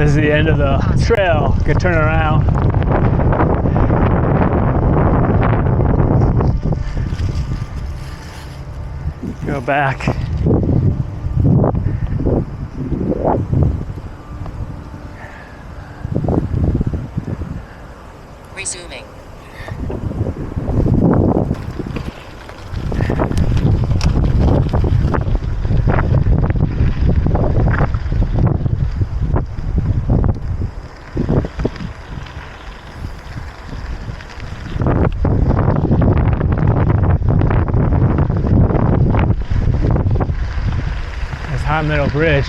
This is the end of the trail. Could turn around. Go back. Resuming. High Meadow Bridge.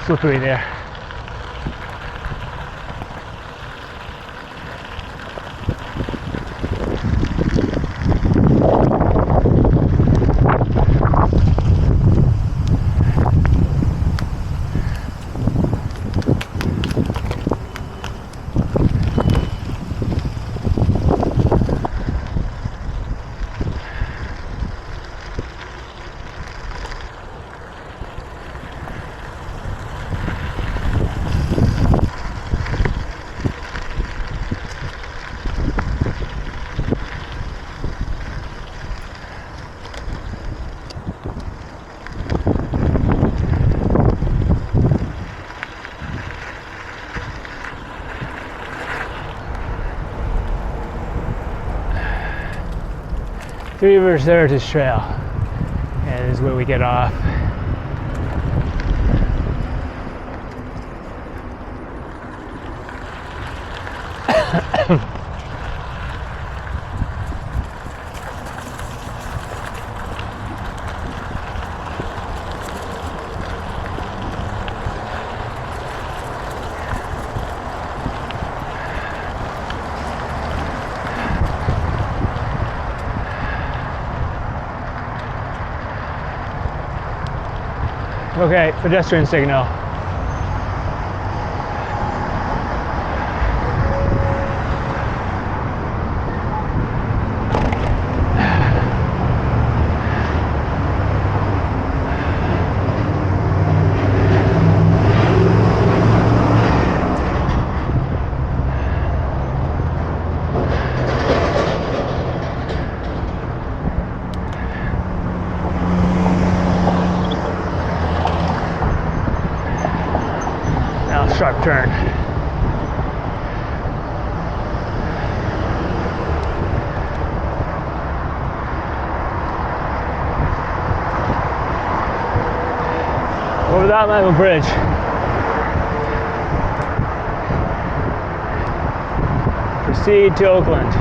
Slippery there. Three Rivers Heritage Trail, and this is where we get off. Okay, pedestrian signal. Sharp turn. Over that Meadow Bridge. Proceed to Oakland.